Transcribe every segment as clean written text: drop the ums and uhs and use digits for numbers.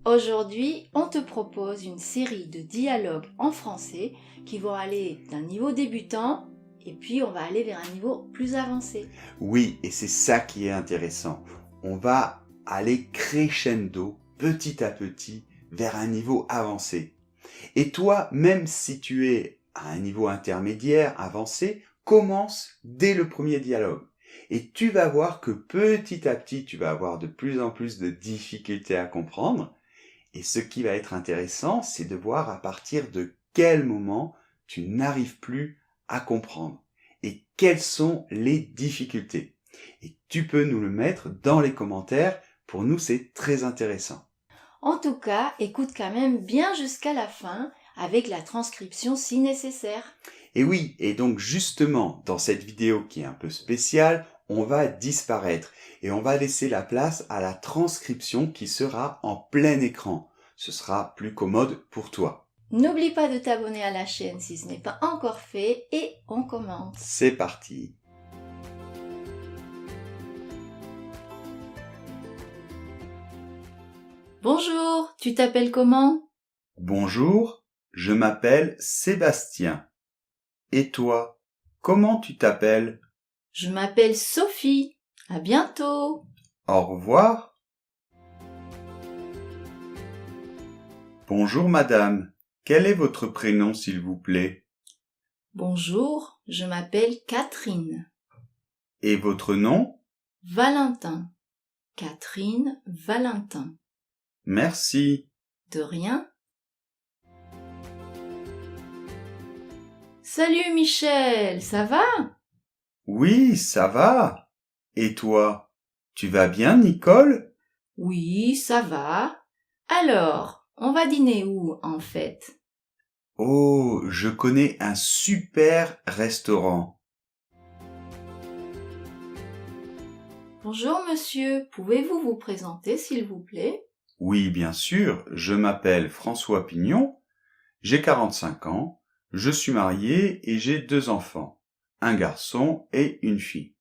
Aujourd'hui, on te propose une série de dialogues en français qui vont aller d'un niveau débutant et puis on va aller vers un niveau plus avancé. Oui, et c'est ça qui est intéressant. On va aller crescendo, petit à petit, vers un niveau avancé. Et toi, même si tu es à un niveau intermédiaire, avancé, commence dès le premier dialogue. Et tu vas voir que petit à petit, tu vas avoir de plus en plus de difficultés à comprendre. Et ce qui va être intéressant, c'est de voir à partir de quel moment tu n'arrives plus à comprendre et quelles sont les difficultés. Et tu peux nous le mettre dans les commentaires. Pour nous, c'est très intéressant. En tout cas, écoute quand même bien jusqu'à la fin avec la transcription si nécessaire. Et oui, et donc justement, dans cette vidéo qui est un peu spéciale, on va disparaître et on va laisser la place à la transcription qui sera en plein écran. Ce sera plus commode pour toi. N'oublie pas de t'abonner à la chaîne si ce n'est pas encore fait et on commence. C'est parti. Bonjour, tu t'appelles comment? Bonjour, je m'appelle Sébastien. Et toi, comment tu t'appelles? Je m'appelle Sophie. À bientôt. Au revoir. Bonjour madame, quel est votre prénom s'il vous plaît? Bonjour, je m'appelle Catherine. Et votre nom? Valentin. Catherine Valentin. Merci. De rien. Salut Michel, ça va? Oui, ça va. Et toi, tu vas bien, Nicole? Oui, ça va. Alors, on va dîner où en fait? Oh, je connais un super restaurant. Bonjour monsieur, pouvez-vous vous présenter s'il vous plaît? Oui, bien sûr, je m'appelle François Pignon, j'ai 45 ans, je suis marié et j'ai 2 enfants, un garçon et une fille.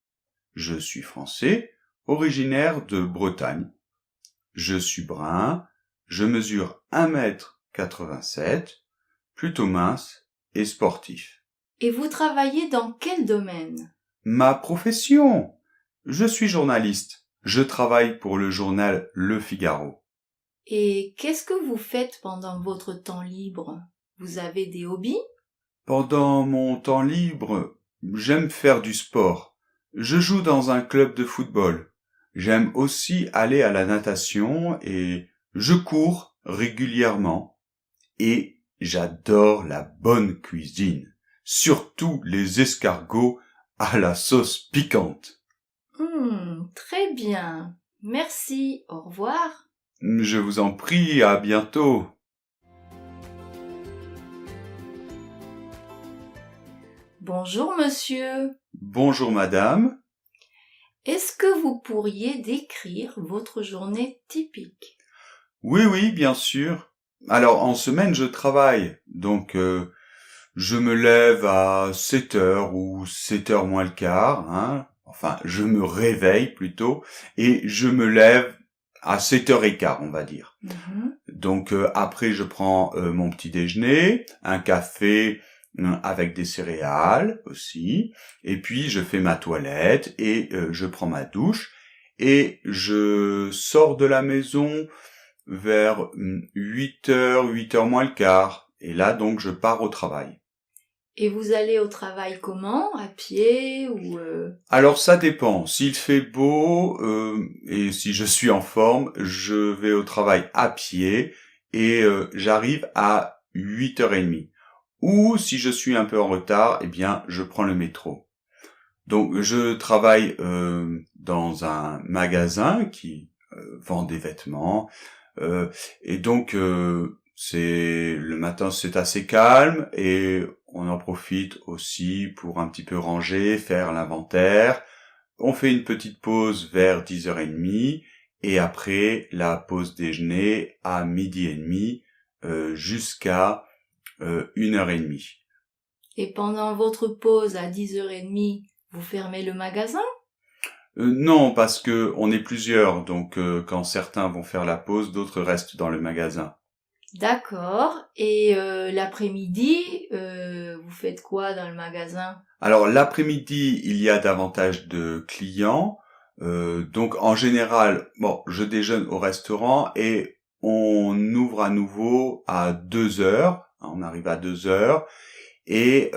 Je suis français, originaire de Bretagne. Je suis brun, je mesure 1,87 m, plutôt mince et sportif. Et vous travaillez dans quel domaine? Ma profession? Je suis journaliste. Je travaille pour le journal Le Figaro. Et qu'est-ce que vous faites pendant votre temps libre? Vous avez des hobbies? Pendant mon temps libre, j'aime faire du sport. Je joue dans un club de football. J'aime aussi aller à la natation et je cours régulièrement. Et j'adore la bonne cuisine, surtout les escargots à la sauce piquante. Très bien. Merci. Au revoir. Je vous en prie, à bientôt. Bonjour monsieur. Bonjour madame. Est-ce que vous pourriez décrire votre journée typique? Oui, bien sûr. Alors, en semaine, je travaille. Donc, je me lève à 7 heures ou 7 heures moins le quart. Hein. Enfin, je me réveille plutôt. Et je me lève à 7h15, on va dire. Donc, après, je prends mon petit déjeuner, un café avec des céréales aussi. Et puis, je fais ma toilette et je prends ma douche. Et je sors de la maison vers 8 heures, 8 heures moins le quart. Et là, donc, je pars au travail. Et vous allez au travail comment? À pied ou... Alors, ça dépend. S'il fait beau et si je suis en forme, je vais au travail à pied et j'arrive à 8h30. Ou si je suis un peu en retard, eh bien, je prends le métro. Donc, je travaille dans un magasin qui vend des vêtements. Et donc, c'est le matin, c'est assez calme et on en profite aussi pour un petit peu ranger, faire l'inventaire. On fait une petite pause vers 10h30 et après la pause déjeuner à 12h30 jusqu'à 1h30. Et pendant votre pause à 10h30, vous fermez le magasin? Non, parce que on est plusieurs, donc quand certains vont faire la pause, d'autres restent dans le magasin. D'accord. Et l'après-midi, vous faites quoi dans le magasin? Alors l'après-midi, il y a davantage de clients, donc en général, bon, je déjeune au restaurant et on ouvre à nouveau à 2 heures. On arrive à 2 heures et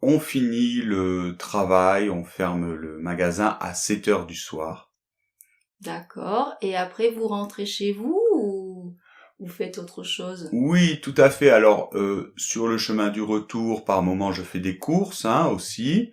on finit le travail, on ferme le magasin à 7 heures du soir. D'accord. Et après, vous rentrez chez vous ou vous faites autre chose? Oui, tout à fait. Alors sur le chemin du retour, par moment, je fais des courses, hein, aussi.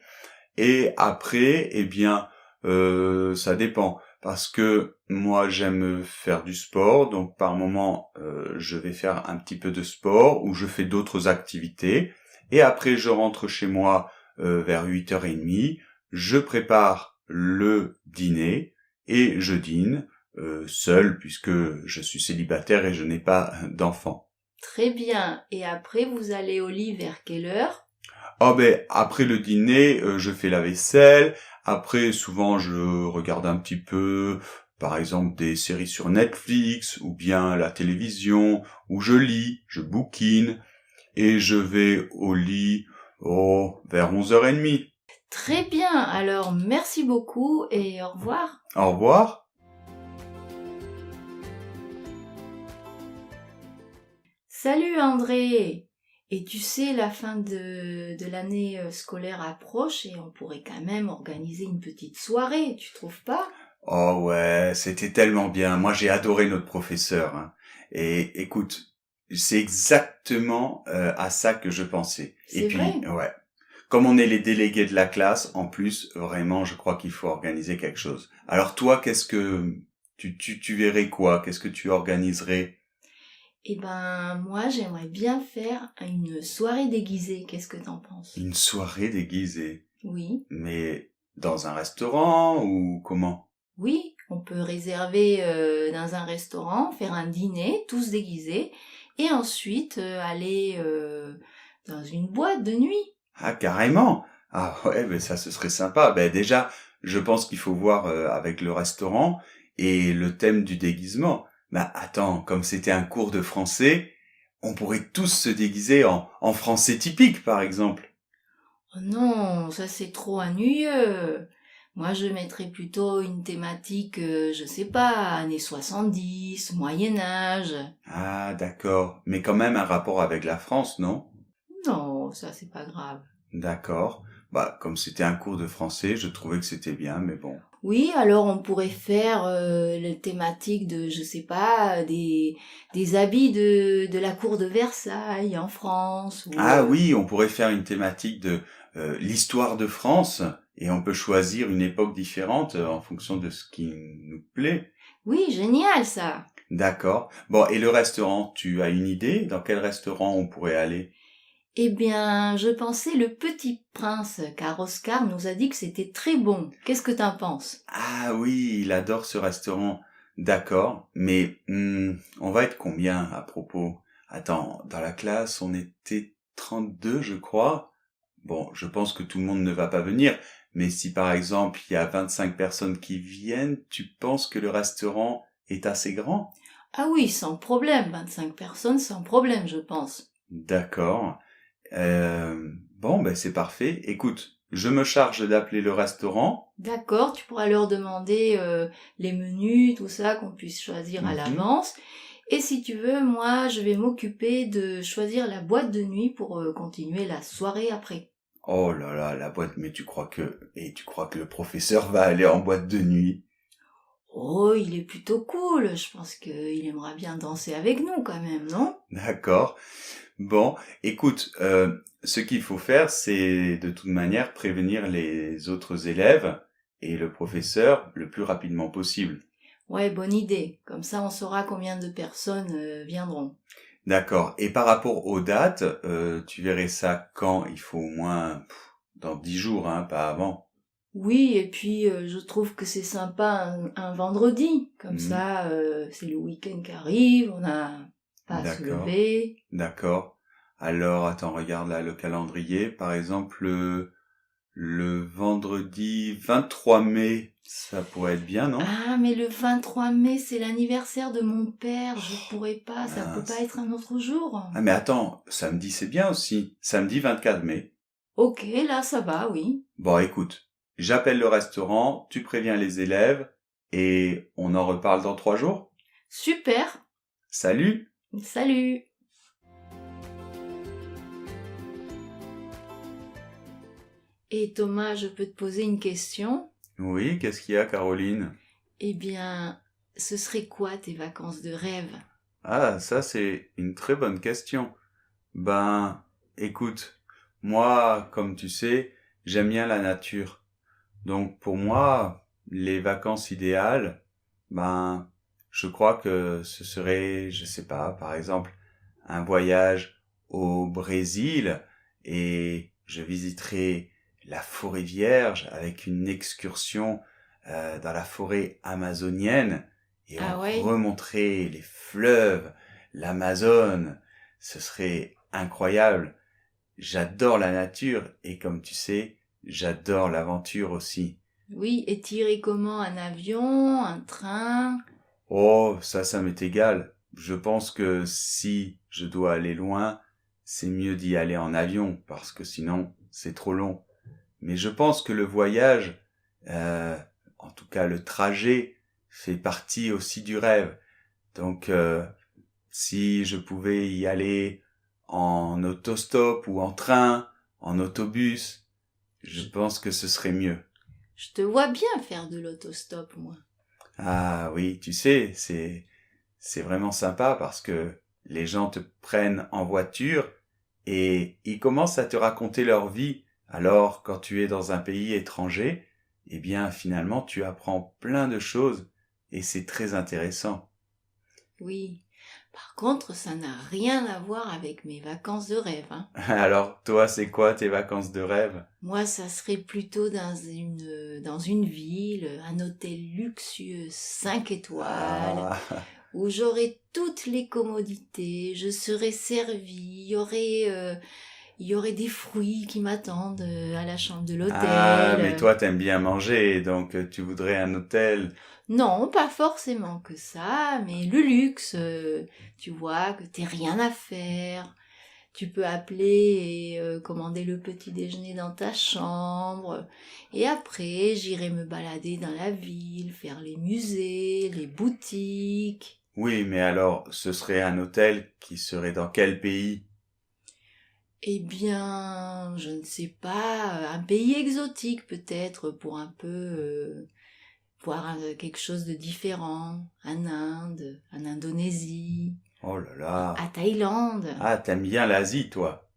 Et après, eh bien, ça dépend. Parce que moi, j'aime faire du sport, donc par moment, je vais faire un petit peu de sport ou je fais d'autres activités. Et après, je rentre chez moi vers 8h30. Je prépare le dîner et je dîne seul puisque je suis célibataire et je n'ai pas d'enfant. Très bien. Et après, vous allez au lit vers quelle heure? Oh ben après le dîner, je fais la vaisselle. Après, souvent, je regarde un petit peu, par exemple, des séries sur Netflix ou bien la télévision, ou je lis, je bouquine, et je vais au lit, vers 11h30. Très bien. Alors, merci beaucoup et au revoir. Au revoir. Salut André! Et tu sais, la fin de l'année scolaire approche et on pourrait quand même organiser une petite soirée, tu trouves pas? Oh ouais, c'était tellement bien. Moi, j'ai adoré notre professeur, hein. Et écoute, c'est exactement à ça que je pensais. Et C'est puis, vrai? ouais. Comme on est les délégués de la classe, en plus, vraiment, je crois qu'il faut organiser quelque chose. Alors toi, qu'est-ce que tu verrais quoi? Qu'est-ce que tu organiserais? Eh ben, moi, j'aimerais bien faire une soirée déguisée. Qu'est-ce que t'en penses? Une soirée déguisée. Oui, Mais dans un restaurant ou comment? oui, on peut réserver dans un restaurant, faire un dîner, tous déguisés, et ensuite aller dans une boîte de nuit. Ah, carrément. Ah ouais, mais ça, ce serait sympa. Ben déjà, je pense qu'il faut voir avec le restaurant et le thème du déguisement. Bah attends, comme c'était un cours de français, on pourrait tous se déguiser en français typique, par exemple. Oh non, ça c'est trop ennuyeux. Moi, je mettrais plutôt une thématique, je sais pas, années 70, Moyen Âge. Ah, d'accord. Mais quand même un rapport avec la France, non? Non, ça c'est pas grave. D'accord. Bah, comme c'était un cours de français, je trouvais que c'était bien, mais bon. Oui, alors on pourrait faire la thématique de, je sais pas, des habits de la cour de Versailles en France ou Ah oui, on pourrait faire une thématique de l'histoire de France et on peut choisir une époque différente en fonction de ce qui nous plaît. oui, génial ça. D'accord. Bon, et le restaurant, tu as une idée dans quel restaurant on pourrait aller? Eh bien, je pensais Le Petit Prince, car Oscar nous a dit que c'était très bon. Qu'est-ce que t'en penses? Ah oui, il adore ce restaurant. D'accord. Mais on va être combien à propos? Attends, dans la classe, on était 32, je crois. Bon, je pense que tout le monde ne va pas venir, mais si par exemple il y a 25 personnes qui viennent, tu penses que le restaurant est assez grand? Ah oui, sans problème, 25 personnes sans problème, je pense. D'accord. Bon, ben c'est parfait. Écoute, je me charge d'appeler le restaurant. D'accord, tu pourras leur demander les menus, tout ça, qu'on puisse choisir à Mhm. l'avance. Et si tu veux, moi, je vais m'occuper de choisir la boîte de nuit pour continuer la soirée après. Oh là là, la boîte, mais tu crois que le professeur va aller en boîte de nuit? Oh, il est plutôt cool, je pense qu'il aimera bien danser avec nous quand même, non? D'accord. Bon, écoute, ce qu'il faut faire, c'est de toute manière prévenir les autres élèves et le professeur le plus rapidement possible. Ouais, bonne idée. Comme ça, on saura combien de personnes viendront. D'accord. Et par rapport aux dates, tu verrais ça quand? Il faut au moins dans 10 jours, hein, pas avant. Oui, et puis je trouve que c'est sympa un vendredi. Comme Mhm. ça, c'est le week-end qui arrive, on n'a pas à se D'accord, lever. d'accord. Alors, attends, regarde là le calendrier. Par exemple, Le vendredi 23 mai, ça pourrait être bien, non? Ah, mais le 23 mai, c'est l'anniversaire de mon père. Je pourrais pas, ça peut Mince. pas être un autre jour. Ah mais attends, samedi c'est bien aussi. Samedi 24 mai. Ok, là, ça va, oui. Bon, écoute, j'appelle le restaurant, tu préviens les élèves et on en reparle dans 3 jours. Super. Salut! Salut. Et Thomas, je peux te poser une question? Oui, qu'est-ce qu'il y a, Caroline? Eh bien, ce serait quoi tes vacances de rêve? Ah, ça c'est une très bonne question. Ben, écoute, moi, comme tu sais, j'aime bien la nature. Donc pour moi, les vacances idéales, ben, je crois que ce serait, je sais pas, par exemple, un voyage au Brésil et je visiterai la forêt vierge avec une excursion dans la forêt amazonienne et on Ah ouais? remonterait les fleuves, l'Amazone. Ce serait incroyable. J'adore la nature et comme tu sais, j'adore l'aventure aussi. Oui, et t'irais comment? Un avion? Un train? Oh, ça m'est égal. Je pense que si je dois aller loin, c'est mieux d'y aller en avion parce que sinon c'est trop long. Mais je pense que le voyage, en tout cas le trajet, fait partie aussi du rêve. Donc si je pouvais y aller en autostop ou en train, en autobus, je pense que ce serait mieux. Je te vois bien faire de l'autostop, moi. Ah oui, tu sais, c'est vraiment sympa parce que les gens te prennent en voiture et ils commencent à te raconter leur vie. Alors, quand tu es dans un pays étranger, eh bien, finalement, tu apprends plein de choses et c'est très intéressant. Oui. Par contre, ça n'a rien à voir avec mes vacances de rêve, hein. Alors, toi, c'est quoi tes vacances de rêve? Moi, ça serait plutôt dans une ville, un hôtel luxueux 5 étoiles, Ah, où j'aurais toutes les commodités, je serais servie, il y aurait des fruits qui m'attendent à la chambre de ah, mais l'hôtel. toi, t'aimes bien manger, donc tu voudrais un hôtel. Non, pas forcément que ça, mais le luxe, tu vois, que t'aies rien à faire. Tu peux appeler et commander le petit déjeuner dans ta chambre. Et après, j'irai me balader dans la ville, faire les musées, les boutiques. Oui, mais alors, ce serait un hôtel qui serait dans quel pays? Eh bien, je ne sais pas, un pays exotique peut-être pour un peu voir quelque chose de différent. En Inde, en Indonésie, Oh là là. à Thaïlande. Ah, t'aimes bien l'Asie, toi.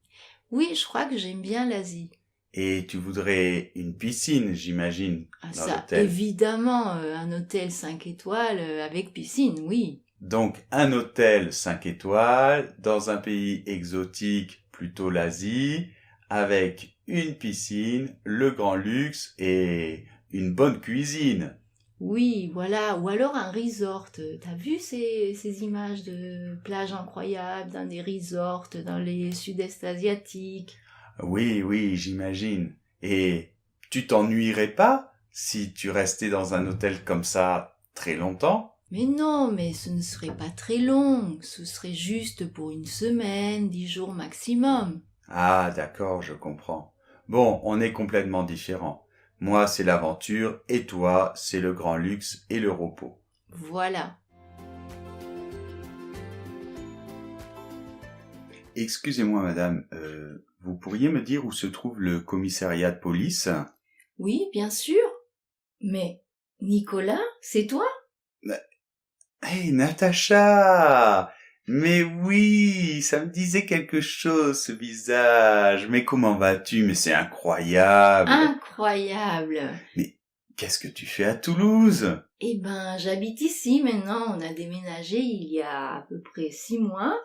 Oui, je crois que j'aime bien l'Asie. Et tu voudrais une piscine, j'imagine, Ah, dans ça, l'hôtel. évidemment, un hôtel 5 étoiles avec piscine, oui. Donc, un hôtel 5 étoiles dans un pays exotique, plutôt l'Asie, avec une piscine, le grand luxe et une bonne cuisine. Oui, voilà. Ou alors un resort. T'as vu ces images de plages incroyables dans des resorts dans les sud-est asiatiques? Oui, oui, j'imagine. Et tu t'ennuierais pas si tu restais dans un hôtel comme ça très longtemps? Mais non, mais ce ne serait pas très long. Ce serait juste pour une semaine, 10 jours maximum. Ah, d'accord, je comprends. Bon, on est complètement différents. Moi, c'est l'aventure, et toi, c'est le grand luxe et le repos. Voilà. Excusez-moi, madame, vous pourriez me dire où se trouve le commissariat de police? Oui, bien sûr. Mais Nicolas, c'est toi? Hé, Natacha! Mais oui, ça me disait quelque chose, ce visage. Mais comment vas-tu? Mais c'est incroyable. Incroyable. Mais qu'est-ce que tu fais à Toulouse? Eh ben, j'habite ici maintenant. On a déménagé il y a à peu près 6 mois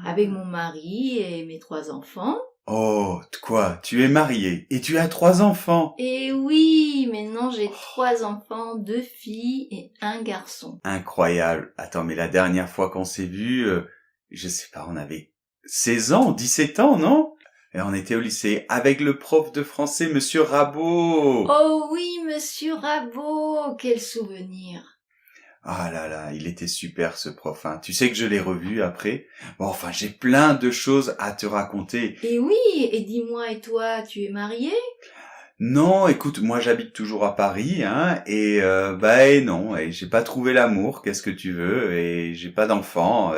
avec Ah. mon mari et mes 3 enfants. Oh, quoi? Tu es mariée et tu as 3 enfants. Et oui, maintenant j'ai 3 enfants, 2 filles et un garçon. Incroyable. Attends, mais la dernière fois qu'on s'est vu, je sais pas, on avait 16 ans, 17 ans, non? Et on était au lycée avec le prof de français, Monsieur Rabot. Oh oui, monsieur Rabot, quel souvenir. Ah là là, il était super ce prof, hein. Tu sais que je l'ai revu après. Bon, enfin, j'ai plein de choses à te raconter. Et oui, et dis-moi, et toi, tu es marié? Non, écoute, moi j'habite toujours à Paris, hein, et non, et j'ai pas trouvé l'amour, qu'est-ce que tu veux, et j'ai pas d'enfant,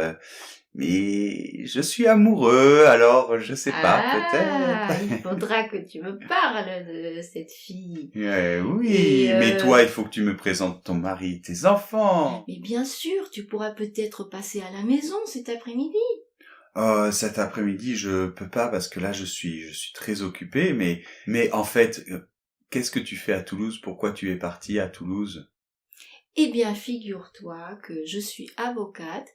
mais je suis amoureux, alors je sais pas, Ah, peut-être. il faudra que tu me parles de cette fille. Oui, Et mais toi, il faut que tu me présentes ton mari, tes enfants. mais bien sûr, tu pourras peut-être passer à la maison cet après-midi. Cet après-midi, je peux pas parce que là, je suis très occupé, mais en fait, qu'est-ce que tu fais à Toulouse? Pourquoi tu es parti à Toulouse? Eh bien, figure-toi que je suis avocate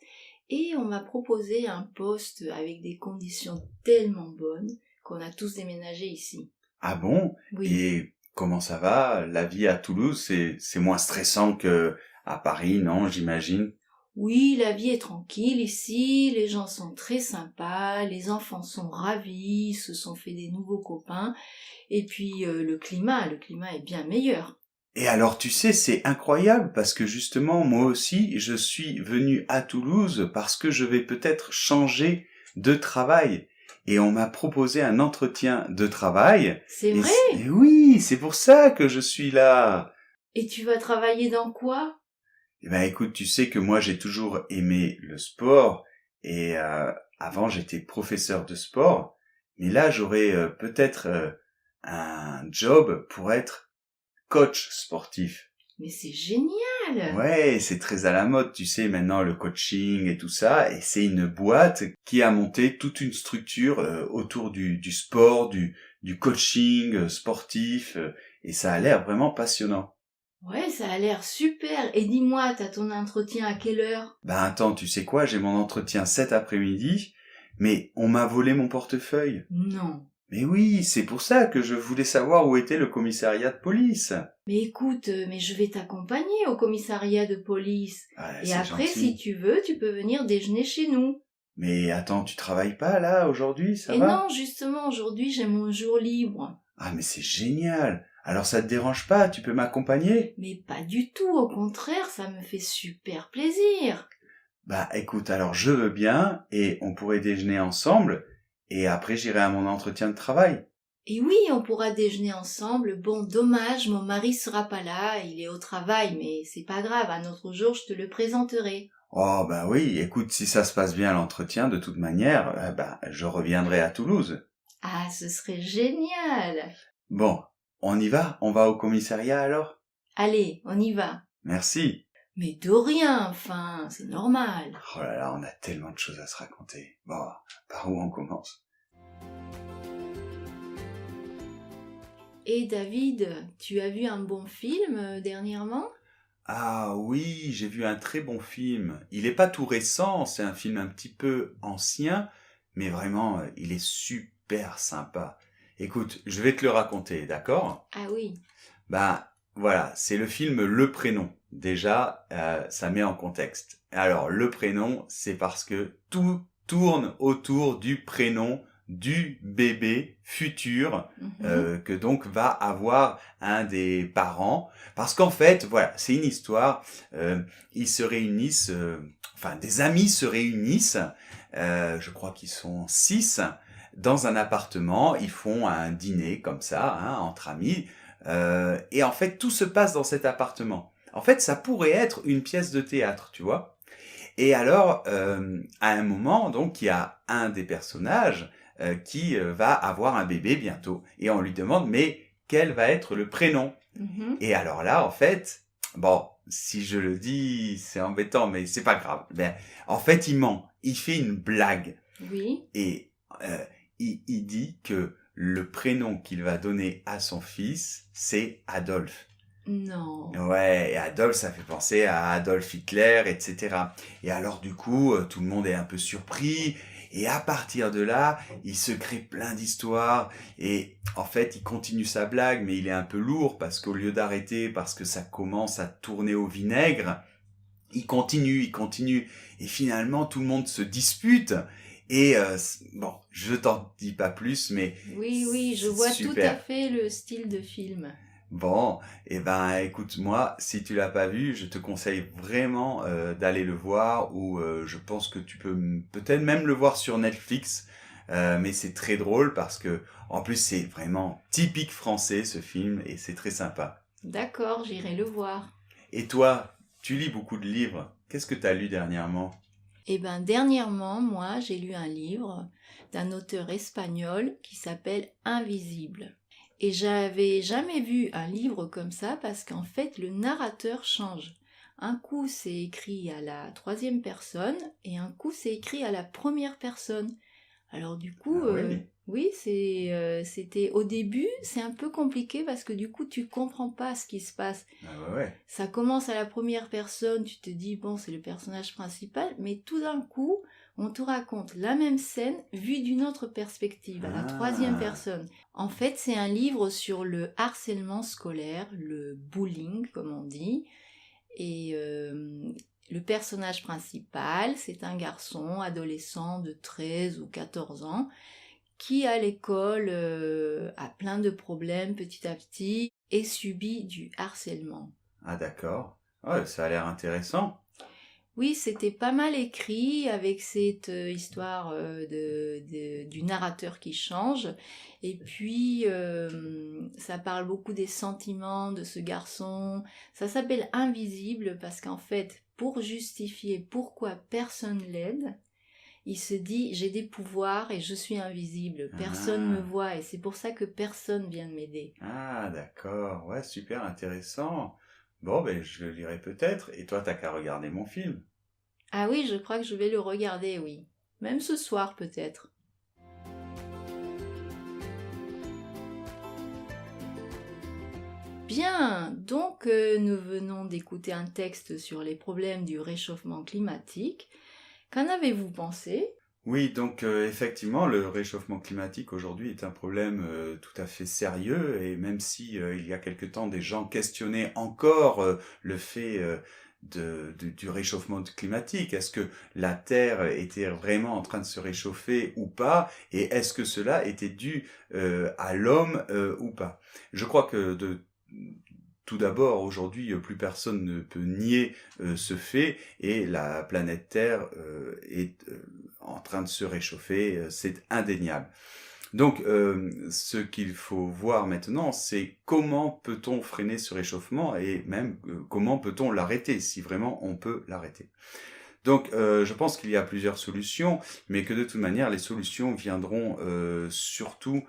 et on m'a proposé un poste avec des conditions tellement bonnes qu'on a tous déménagé ici. Ah bon? Oui. Et comment ça va? La vie à Toulouse, c'est moins stressant que à Paris, non, j'imagine? Oui, la vie est tranquille ici, les gens sont très sympas, les enfants sont ravis, se sont fait des nouveaux copains, et puis le climat est bien meilleur. Et alors, tu sais, c'est incroyable parce que justement, moi aussi, je suis venu à Toulouse parce que je vais peut-être changer de travail. Et on m'a proposé un entretien de travail. C'est Et, vrai? et oui, c'est pour ça que je suis là. Et tu vas travailler dans quoi? Eh ben, écoute, tu sais que moi, j'ai toujours aimé le sport. Et avant, j'étais professeur de sport. Mais là, j'aurais peut-être un job pour être coach sportif. Mais c'est génial! Ouais, c'est très à la mode, tu sais, maintenant le coaching et tout ça, et c'est une boîte qui a monté toute une structure autour du sport, du coaching sportif, et ça a l'air vraiment passionnant. Ouais, ça a l'air super. Et dis-moi, t'as ton entretien à quelle heure? Ben attends, tu sais quoi, j'ai mon entretien cet après-midi, mais on m'a volé mon portefeuille. Non. Mais oui, c'est pour ça que je voulais savoir où était le commissariat de police. Mais écoute, mais je vais t'accompagner au commissariat de police. Ouais, Et c'est après, si gentil. tu veux, tu peux venir déjeuner chez nous. Mais attends, tu travailles pas là aujourd'hui, ça Et va? non, justement, aujourd'hui, j'ai mon jour libre. Ah mais c'est génial. Alors ça te dérange pas, tu peux m'accompagner? Mais pas du tout, au contraire, ça me fait super plaisir. Bah écoute, alors je veux bien et on pourrait déjeuner ensemble et après j'irai à mon entretien de travail. Et oui, on pourra déjeuner ensemble. Bon, dommage, mon mari sera pas là, il est au travail, mais c'est pas grave, un autre jour, je te le présenterai. Oh bah oui, écoute, si ça se passe bien l'entretien de toute manière, je reviendrai à Toulouse. Ah, ce serait génial. Bon, on y va? On va au commissariat alors? Allez, on y va. Merci. Mais de rien, enfin, c'est normal. Oh là là, on a tellement de choses à se raconter. Bon, par où on commence? Et David, tu as vu un bon film dernièrement? Ah oui, j'ai vu un très bon film. Il est pas tout récent, c'est un film un petit peu ancien, mais vraiment, il est super sympa. Écoute, je vais te le raconter, d'accord? Ah oui. Ben voilà, c'est le film Le Prénom. Déjà, ça met en contexte. Alors, le prénom, c'est parce que tout tourne autour du prénom du bébé futur Mhm. que donc va avoir un des parents. Parce qu'en fait, voilà, c'est une histoire. Ils se réunissent, des amis se réunissent. Je crois qu'ils sont 6 dans un appartement. Ils font un dîner comme ça, hein, entre amis. Et en fait, tout se passe dans cet appartement. En fait, ça pourrait être une pièce de théâtre, tu vois. Et alors, à un moment, donc, il y a un des personnages qui va avoir un bébé bientôt. Et on lui demande, mais quel va être le prénom? Mhm. Et alors là, en fait, bon, si je le dis, c'est embêtant, mais c'est pas grave. Ben, en fait, il ment. Il fait une blague. Oui. Et il dit que le prénom qu'il va donner à son fils, c'est Adolphe. Non. Ouais, et Adolphe, ça fait penser à Adolf Hitler, etc. Et alors du coup, tout le monde est un peu surpris, et à partir de là, il se crée plein d'histoires, et en fait, il continue sa blague, mais il est un peu lourd, parce qu'au lieu d'arrêter, parce que ça commence à tourner au vinaigre, il continue, et finalement, tout le monde se dispute, Et bon, je t'en dis pas plus, mais Oui, je c'est vois tout à super. fait le style de film. Bon, eh ben, écoute, moi, si tu l'as pas vu, je te conseille vraiment d'aller le voir. Ou je pense que tu peux peut-être même le voir sur Netflix. Mais c'est très drôle parce que, en plus, c'est vraiment typique français ce film et c'est très sympa. D'accord, j'irai le voir. Et toi, tu lis beaucoup de livres. Qu'est-ce que tu as lu dernièrement? Eh ben, dernièrement, moi, j'ai lu un livre d'un auteur espagnol qui s'appelle Invisible. Et j'avais jamais vu un livre comme ça parce qu'en fait, le narrateur change. Un coup, c'est écrit à la troisième personne et un coup, c'est écrit à la première personne. Alors du coup, Ah oui. oui, c'était au début, c'est un peu compliqué parce que du coup, tu comprends pas ce qui se passe. Ah ouais, ouais. Ça commence à la première personne, tu te dis, bon, c'est le personnage principal, mais tout d'un coup, on te raconte la même scène vue d'une autre perspective, à la troisième Ah, personne. En fait, c'est un livre sur le harcèlement scolaire, le bullying, comme on dit, et le personnage principal, c'est un garçon adolescent de 13 ou 14 ans qui à l'école a plein de problèmes petit à petit et subit du harcèlement. ah d'accord. Ouais, ça a l'air intéressant. Oui, c'était pas mal écrit avec cette histoire du narrateur qui change. Et puis, ça parle beaucoup des sentiments de ce garçon. Ça s'appelle Invisible parce qu'en fait, pour justifier pourquoi personne l'aide, il se dit, j'ai des pouvoirs et je suis invisible. Personne me Ah, voit et c'est pour ça que personne vient m'aider. ah d'accord. Ouais, super intéressant. Bon, ben, je le lirai peut-être. Et toi, t'as qu'à regarder mon film. Ah oui, je crois que je vais le regarder, oui. Même ce soir peut-être. Bien, donc nous venons d'écouter un texte sur les problèmes du réchauffement climatique. Qu'en avez-vous pensé? Oui, donc effectivement, le réchauffement climatique aujourd'hui est un problème tout à fait sérieux et même si il y a quelque temps des gens questionnaient encore le fait du réchauffement climatique, est-ce que la Terre était vraiment en train de se réchauffer ou pas et est-ce que cela était dû à l'homme ou pas? Je crois que tout d'abord, aujourd'hui, plus personne ne peut nier ce fait et la planète Terre est en train de se réchauffer, c'est indéniable. Donc, ce qu'il faut voir maintenant, c'est comment peut-on freiner ce réchauffement et même comment peut-on l'arrêter, si vraiment on peut l'arrêter. Donc, je pense qu'il y a plusieurs solutions, mais que de toute manière, les solutions viendront surtout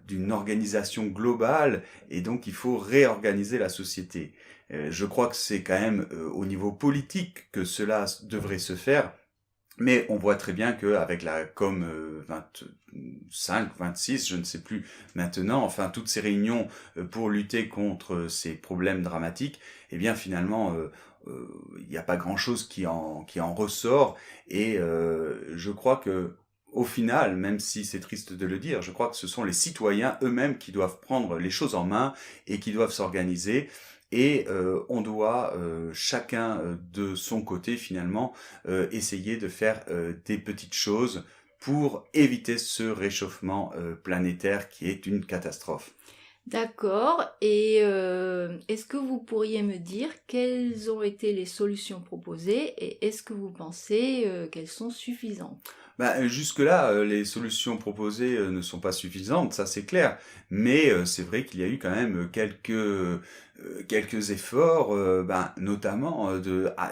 d'une organisation globale, et donc il faut réorganiser la société. Je crois que c'est quand même au niveau politique que cela devrait se faire, mais on voit très bien qu'avec la COM 25, 26, je ne sais plus maintenant, enfin toutes ces réunions pour lutter contre ces problèmes dramatiques, eh bien finalement il n'y a pas grand-chose qui en ressort et je crois que au final, même si c'est triste de le dire, je crois que ce sont les citoyens eux-mêmes qui doivent prendre les choses en main et qui doivent s'organiser et on doit chacun de son côté finalement essayer de faire des petites choses pour éviter ce réchauffement planétaire qui est une catastrophe. D'accord. Et est-ce que vous pourriez me dire quelles ont été les solutions proposées et est-ce que vous pensez qu'elles sont suffisantes? Bah, jusque-là, les solutions proposées ne sont pas suffisantes, ça c'est clair. Mais c'est vrai qu'il y a eu quand même quelques efforts, ben, notamment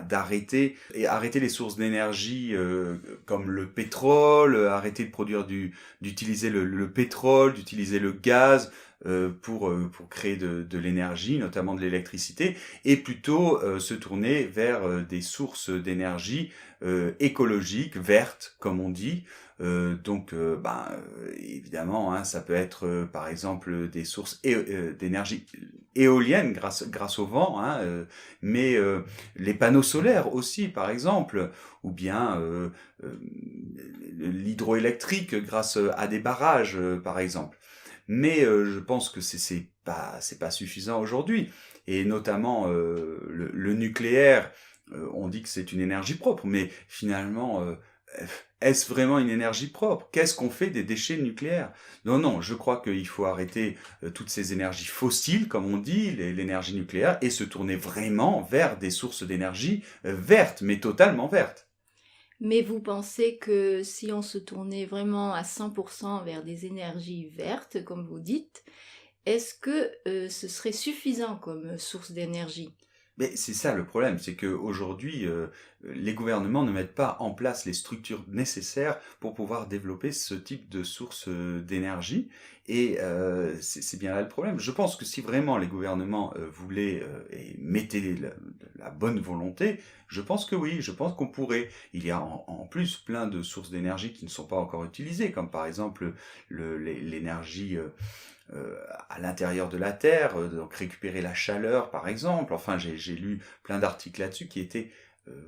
d'arrêter et arrêter les sources d'énergie comme le pétrole, arrêter de produire d'utiliser le pétrole, d'utiliser le gaz pour créer de l'énergie, notamment de l'électricité, et plutôt se tourner vers des sources d'énergie écologiques, vertes, comme on dit. Évidemment, hein, ça peut être par exemple des sources d'énergie éolienne grâce au vent, hein, mais les panneaux solaires aussi, par exemple, ou bien l'hydroélectrique grâce à des barrages, par exemple. Mais je pense que c'est pas suffisant aujourd'hui, et notamment le nucléaire. On dit que c'est une énergie propre, mais finalement, est-ce vraiment une énergie propre? Qu'est-ce qu'on fait des déchets nucléaires? Non, non, je crois qu'il faut arrêter toutes ces énergies fossiles, comme on dit, l'énergie nucléaire, et se tourner vraiment vers des sources d'énergie vertes, mais totalement vertes. Mais vous pensez que si on se tournait vraiment à 100% vers des énergies vertes, comme vous dites, est-ce que ce serait suffisant comme source d'énergie? Mais c'est ça le problème, c'est qu'aujourd'hui, les gouvernements ne mettent pas en place les structures nécessaires pour pouvoir développer ce type de source d'énergie. Et c'est bien là le problème. Je pense que si vraiment les gouvernements voulaient et mettaient la bonne volonté, je pense que oui, je pense qu'on pourrait. Il y a en plus plein de sources d'énergie qui ne sont pas encore utilisées, comme par exemple l'énergie à l'intérieur de la Terre, donc récupérer la chaleur par exemple. Enfin, j'ai lu plein d'articles là-dessus qui étaient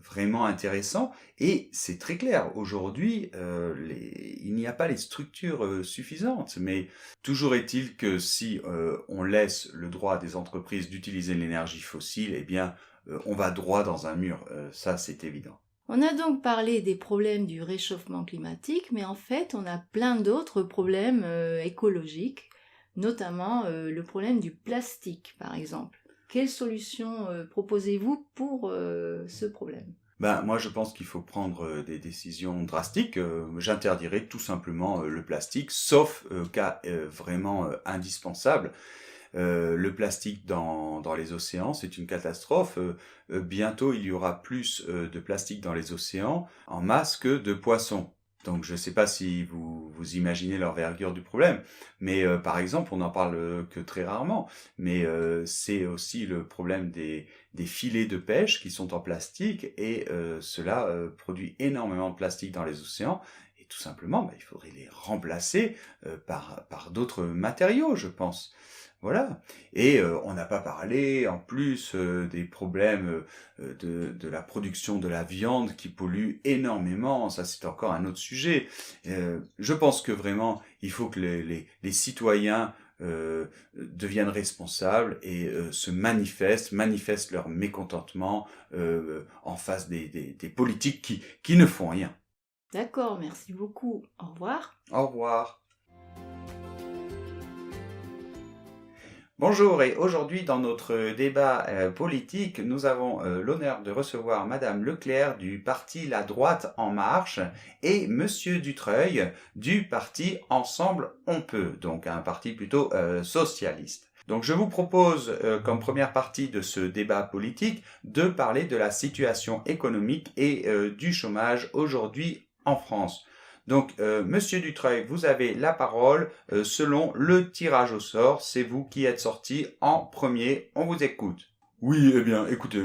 vraiment intéressants, et c'est très clair, aujourd'hui il n'y a pas les structures suffisantes, mais toujours est-il que si on laisse le droit des entreprises d'utiliser l'énergie fossile, eh bien on va droit dans un mur, ça c'est évident. On a donc parlé des problèmes du réchauffement climatique, mais en fait, on a plein d'autres problèmes écologiques, notamment le problème du plastique, par exemple. Quelle solution proposez-vous pour ce problème? Ben, moi, je pense qu'il faut prendre des décisions drastiques. J'interdirais tout simplement le plastique, sauf cas vraiment indispensable. Le plastique dans les océans, c'est une catastrophe. Bientôt, il y aura plus de plastique dans les océans en masse que de poissons. Donc, je ne sais pas si vous imaginez l'envergure du problème, mais par exemple, on n'en parle que très rarement, mais c'est aussi le problème des filets de pêche qui sont en plastique, et cela produit énormément de plastique dans les océans, et tout simplement, il faudrait les remplacer par d'autres matériaux, je pense. Voilà. Et on n'a pas parlé en plus des problèmes de la production de la viande qui pollue énormément. Ça, c'est encore un autre sujet. Je pense que vraiment, il faut que les citoyens deviennent responsables et manifestent leur mécontentement en face des politiques qui ne font rien. D'accord, merci beaucoup. Au revoir. Au revoir. Bonjour, et aujourd'hui dans notre débat politique, nous avons l'honneur de recevoir Madame Leclerc du parti La Droite En Marche et Monsieur Dutreuil du parti Ensemble On Peut, donc un parti plutôt socialiste. Donc je vous propose comme première partie de ce débat politique de parler de la situation économique et du chômage aujourd'hui en France. Donc, Monsieur Dutreuil, vous avez la parole selon le tirage au sort. C'est vous qui êtes sorti en premier. On vous écoute. Oui, eh bien, écoutez,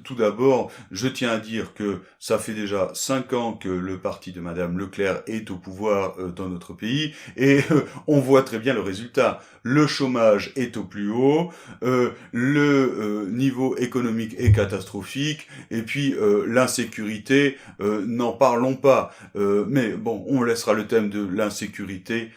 tout d'abord, je tiens à dire que ça fait déjà 5 ans que le parti de Madame Leclerc est au pouvoir dans notre pays, et on voit très bien le résultat. Le chômage est au plus haut, le niveau économique est catastrophique, et puis l'insécurité, n'en parlons pas. Mais bon, on laissera le thème de l'insécurité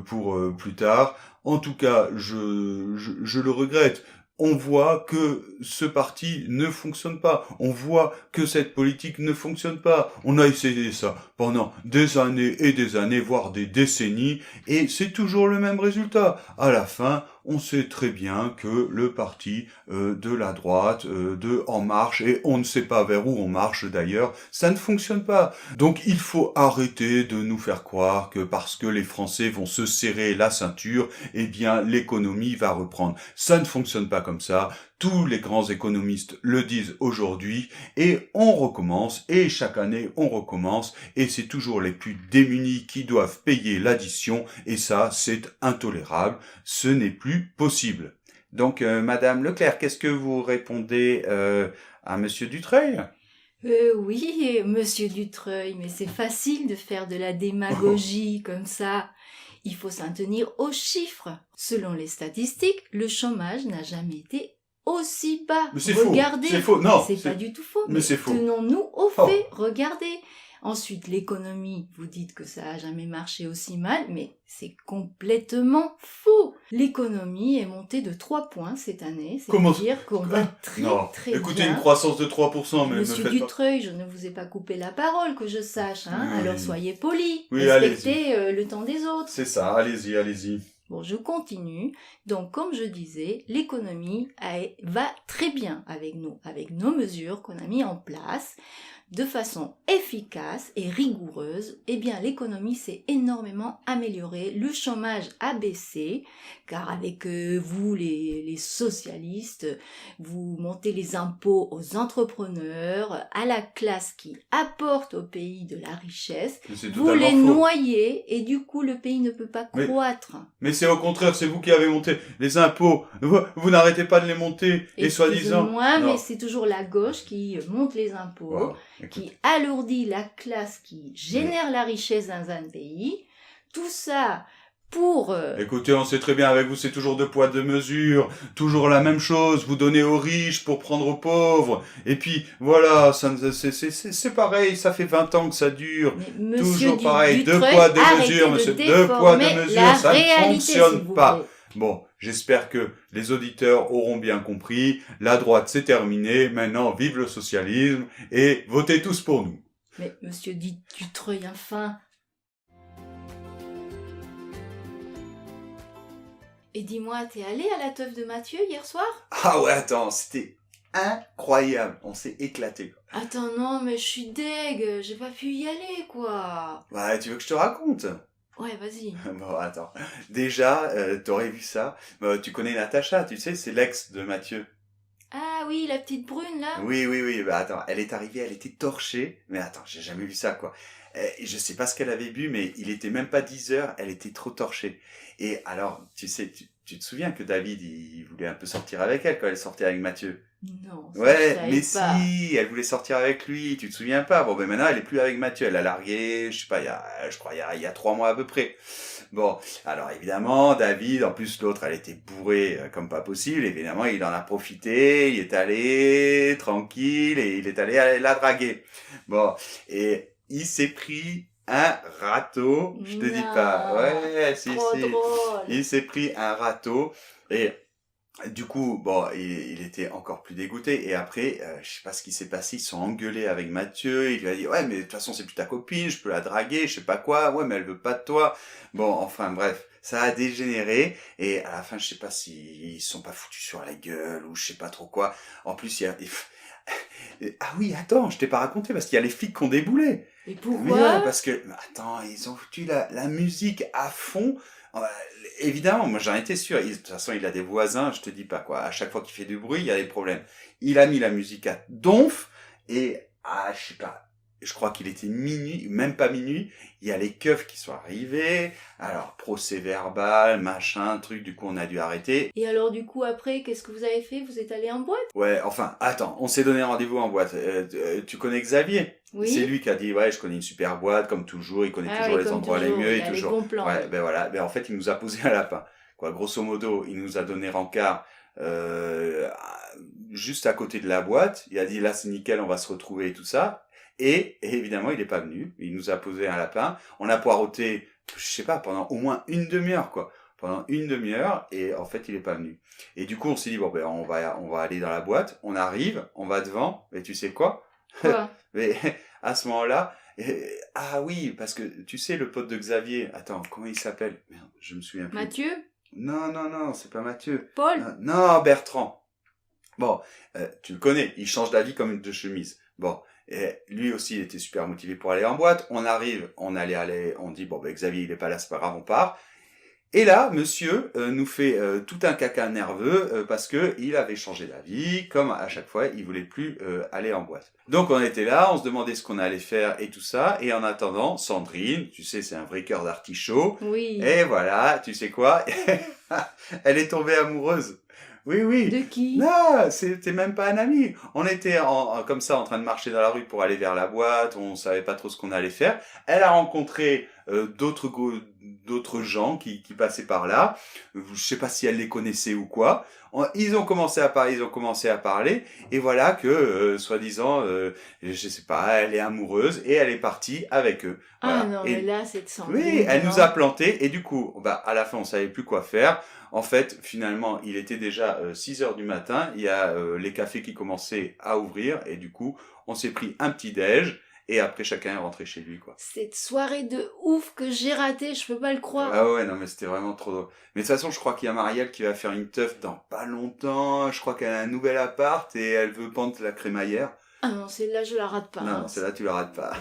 pour plus tard. En tout cas, je le regrette. On voit que ce parti ne fonctionne pas. On voit que cette politique ne fonctionne pas. On a essayé ça pendant des années et des années, voire des décennies, et c'est toujours le même résultat. À la fin, on sait très bien que le parti de la droite, de En Marche, et on ne sait pas vers où on marche d'ailleurs, ça ne fonctionne pas. Donc il faut arrêter de nous faire croire que parce que les Français vont se serrer la ceinture, eh bien l'économie va reprendre. Ça ne fonctionne pas comme ça. Tous les grands économistes le disent aujourd'hui, et on recommence, et chaque année on recommence, et c'est toujours les plus démunis qui doivent payer l'addition, et ça c'est intolérable, ce n'est plus possible. Donc Madame Leclerc, qu'est-ce que vous répondez à Monsieur Dutreuil ? Oui, Monsieur Dutreuil, mais c'est facile de faire de la démagogie comme ça. Il faut s'en tenir aux chiffres. Selon les statistiques, le chômage n'a jamais été aussi bas. Mais c'est Regardez, faux, c'est faux, non, c'est pas du tout faux. Mais c'est faux. Tenons-nous aux faits. Regardez, Ensuite, l'économie, vous dites que ça a jamais marché aussi mal, mais c'est complètement faux. L'économie est montée de 3 points cette année, c'est-à-dire qu'on va très Écoutez, bien. une croissance de 3%, mais Monsieur me faites Dutreuil, je ne vous ai pas coupé la parole, que je sache, hein. Oui. Alors soyez poli, Oui, respectez le temps des autres. C'est ça, allez-y. Bon, je continue. Donc, comme je disais, l'économie va très bien avec nous, avec nos mesures qu'on a mis en place de façon efficace et rigoureuse. Eh bien, l'économie s'est énormément améliorée, le chômage a baissé, car avec vous, les socialistes, vous montez les impôts aux entrepreneurs, à la classe qui apporte au pays de la richesse, vous les noyez et du coup, le pays ne peut pas croître. Mais c'est au contraire, c'est vous qui avez monté les impôts. Vous n'arrêtez pas de les monter et soi-disant... Excusez-moi, mais c'est toujours la gauche qui monte les impôts, Wow, qui alourdit la classe, qui génère la richesse dans un pays. Tout ça pour... Écoutez, on sait très bien, avec vous, c'est toujours 2 poids 2 mesures, toujours la même chose, vous donnez aux riches pour prendre aux pauvres, et puis voilà, c'est pareil, ça fait 20 ans que ça dure, mais toujours pareil, 2 poids 2 mesures, monsieur, 2 poids 2 mesures, ça ne fonctionne pas. Bon, j'espère que les auditeurs auront bien compris, la droite c'est terminé, maintenant vive le socialisme, et votez tous pour nous. Mais monsieur Dutreuil, enfin... Et dis-moi, t'es allé à la teuf de Mathieu hier soir? Ah ouais, attends, c'était incroyable, on s'est éclaté. Attends, non, mais je suis deg, j'ai pas pu y aller, quoi. Ouais, tu veux que je te raconte? Ouais, vas-y. Bon, attends. Déjà, t'aurais vu ça. Tu connais Natacha, tu sais, c'est l'ex de Mathieu. Ah oui, la petite brune, là? Oui, bah attends, elle est arrivée, elle était torchée. Mais attends, j'ai jamais vu ça, quoi. Je sais pas ce qu'elle avait bu, mais il était même pas 10 heures, elle était trop torchée. Et alors, tu sais, tu te souviens que David, il voulait un peu sortir avec elle quand elle sortait avec Mathieu? Non, ça Ouais, mais pas. si, elle voulait sortir avec lui, tu te souviens pas? Bon, ben maintenant, elle est plus avec Mathieu, elle a largué, je sais pas, il y a 3 mois à peu près. Bon, alors évidemment, David, en plus l'autre, elle était bourrée comme pas possible, évidemment, il en a profité, il est allé tranquille et il est allé la draguer. Bon, et il s'est pris un râteau, je te dis pas. Ouais, si. Drôle. Il s'est pris un râteau et du coup, bon, il était encore plus dégoûté. Et après, je sais pas ce qui s'est passé, ils se sont engueulés avec Mathieu. Il lui a dit, ouais, mais de toute façon, c'est plus ta copine, je peux la draguer, je sais pas quoi. Ouais, mais elle veut pas de toi. Bon, enfin, bref, ça a dégénéré. Et à la fin, je sais pas s'ils se sont pas foutus sur la gueule ou je sais pas trop quoi. En plus, il y a... Ah oui, attends, je t'ai pas raconté parce qu'il y a les flics qui ont déboulé. Et pourquoi? Mais ouais, parce que, attends, ils ont foutu la musique à fond. Évidemment, moi j'en étais sûr. De toute façon, il a des voisins, je te dis pas quoi. À chaque fois qu'il fait du bruit, il y a des problèmes. Il a mis la musique à donf et je sais pas. Je crois qu'il était minuit, même pas minuit. Il y a les keufs qui sont arrivés. Alors procès verbal, machin, truc. Du coup, on a dû arrêter. Et alors du coup après, qu'est-ce que vous avez fait? Vous êtes allé en boîte? Ouais, enfin, attends, on s'est donné rendez-vous en boîte. Tu connais Xavier? Oui. C'est lui qui a dit, ouais, je connais une super boîte, comme toujours, il connaît toujours les endroits les mieux et toujours. Les bons plans. Ouais, ben voilà. Ben en fait, il nous a posé un lapin. Quoi, grosso modo, il nous a donné rencard, juste à côté de la boîte. Il a dit, là, c'est nickel, on va se retrouver et tout ça. Et évidemment, il est pas venu. Il nous a posé un lapin. On a poireauté, je sais pas, pendant au moins une demi-heure, quoi. Pendant une demi-heure, et en fait, il est pas venu. Et du coup, on s'est dit, bon, ben, on va aller dans la boîte. On arrive, on va devant. Et tu sais quoi? Mais à ce moment-là, ah oui, parce que tu sais le pote de Xavier, attends, comment il s'appelle? Merde, je me souviens plus. Mathieu? Non, c'est pas Mathieu. Paul? Non, Bertrand. Bon, tu le connais, il change d'avis comme une de chemise. Bon, et lui aussi, il était super motivé pour aller en boîte. On arrive, on dit, bon, ben Xavier, il est pas là, c'est pas grave, on part. Et là, monsieur nous fait tout un caca nerveux parce que il avait changé d'avis, comme à chaque fois, il voulait plus aller en boîte. Donc on était là, on se demandait ce qu'on allait faire et tout ça, et en attendant, Sandrine, tu sais, c'est un vrai cœur d'artichaut. Oui. Et voilà, tu sais quoi? Elle est tombée amoureuse. Oui. De qui? Non, c'était même pas un ami. On était comme ça en train de marcher dans la rue pour aller vers la boîte, on savait pas trop ce qu'on allait faire. Elle a rencontré d'autres d'autres gens qui passaient par là. Je sais pas si elle les connaissait ou quoi. Ils ont commencé à parler, et voilà que, soi-disant, je sais pas, elle est amoureuse, et elle est partie avec eux. Ah Voilà. non, Et mais là, c'est de oui, Sandrine, elle nous a alors. plantés, et du coup, à la fin, on savait plus quoi faire. En fait, finalement, il était déjà 6 heures du matin, il y a les cafés qui commençaient à ouvrir, et du coup, on s'est pris un petit déj, et après, chacun est rentré chez lui, quoi. Cette soirée de ouf que j'ai ratée, je peux pas le croire. Ah ouais, non, mais c'était vraiment trop drôle. Mais de toute façon, je crois qu'il y a Marielle qui va faire une teuf dans pas longtemps. Je crois qu'elle a un nouvel appart et elle veut pendre la crémaillère. Ah non, celle-là, je la rate pas, Non, hein. non, celle-là, tu la rates pas.